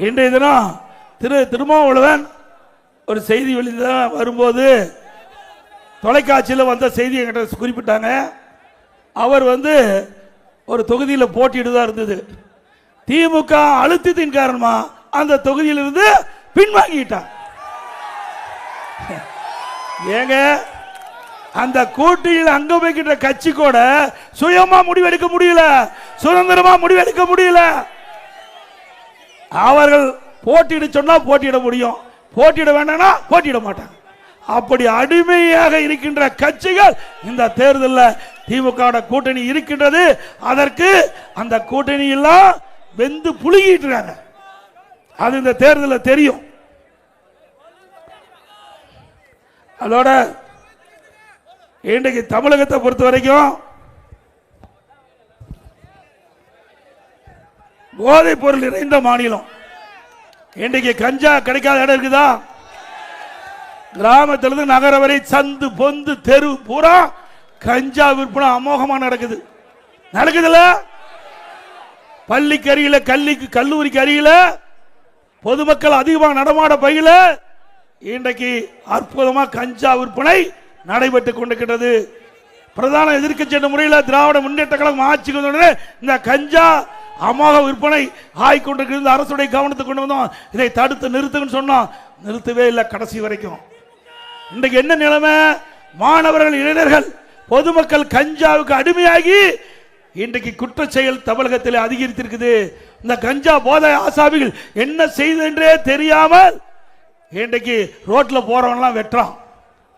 இன்றைய தினம் திருமாவளவன் ஒரு செய்தி வெளியில வரும்போது தொலைக்காட்சியில் வந்த செய்தி என்கிட்ட குறிப்பிட்டாங்க. அவர் ஒரு தொகுதியில் போட்டியிடுதான் இருந்தது. திமுக அழுத்தத்தின் காரணமா அந்த தொகுதியிலிருந்து பின்வாங்கிட்டார். ஏங்க, அந்த கூட்டணியில் அங்க வைக்கின்ற கட்சி கூட சுயமா முடிவெடுக்க முடியல, சுதந்திரமா முடிவெடுக்க முடியல. அவர்கள் போட்டியிட சொன்னா போட்டியிட முடியும், போட்டியிட வேண்டாம்னா போட்டியிட மாட்டாங்க. அப்படி அடிமையாக இருக்கின்ற கட்சிகள் இந்த தேர்தலில் திமுக கூட்டணி இருக்கின்றது. அதற்கு அந்த கூட்டணி எல்லாம் வெந்து புழுகிட்டு இருக்காங்க. அது இந்த தேர்தலில் தெரியும். அதோட இன்றைக்கு தமிழகத்தை பொறுத்த வரைக்கும் போதைப் பொருள் நிறைந்த மாநிலம். இன்றைக்கு கஞ்சா கிடைக்காத இடம் இருக்குதா? கிராமத்திலிருந்து நகர வரை சந்து பொந்து தெரு பூரா கஞ்சா விற்பனை அமோகமா நடக்குதுல. பள்ளிக்கு அருகில, கல்லூரிக்கு அருகில பொதுமக்கள் அதிகமாக நடமாட பையில இன்றைக்கு அற்புதமா கஞ்சா விற்பனை நடைபெற்றுக் கொண்டிருக்கிறது. பிரதான எதிர்க்கட்சி என்ற முறையில் திராவிட முன்னேற்ற கழகம் ஆட்சிக்கு வந்த இந்த கஞ்சா அமோக விற்பனை ஆய்கொண்டிருக்கிறது. அரசுடைய கவனத்துக்கு கொண்டு வந்தோம், இதை தடுத்து நிறுத்துன்னு சொன்னோம், நிறுத்தவே இல்லை கடைசி வரைக்கும். இன்றைக்கு என்ன நிலைமை? மாணவர்கள், இளைஞர்கள், பொதுமக்கள் கஞ்சாவுக்கு அடிமையாகி இன்றைக்கு குற்ற செயல் தமிழகத்தில் அதிகரித்திருக்குது. இந்த கஞ்சா போதை ஆசாமிகள் என்ன செய்தென்றே தெரியாமல் இன்றைக்கு ரோட்ல போறவன்லாம் வெட்டுறான்,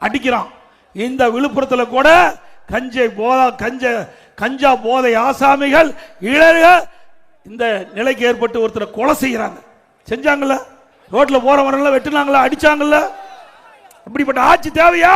அடிக்கிறான். இந்த விழுப்புரத்தில் கூட கஞ்சா போதை ஆசாமிகள், இளைஞர்கள் இந்த நிலைக்கு ஏற்பட்டு ஒருத்தரை கொலை செய்யறாங்க. செஞ்சாங்கல்ல, ரோட்ல போறவரெல்லாம் வெட்டினாங்களா, அடிச்சாங்கல்ல. இப்படிப்பட்ட ஆட்சி தேவையா?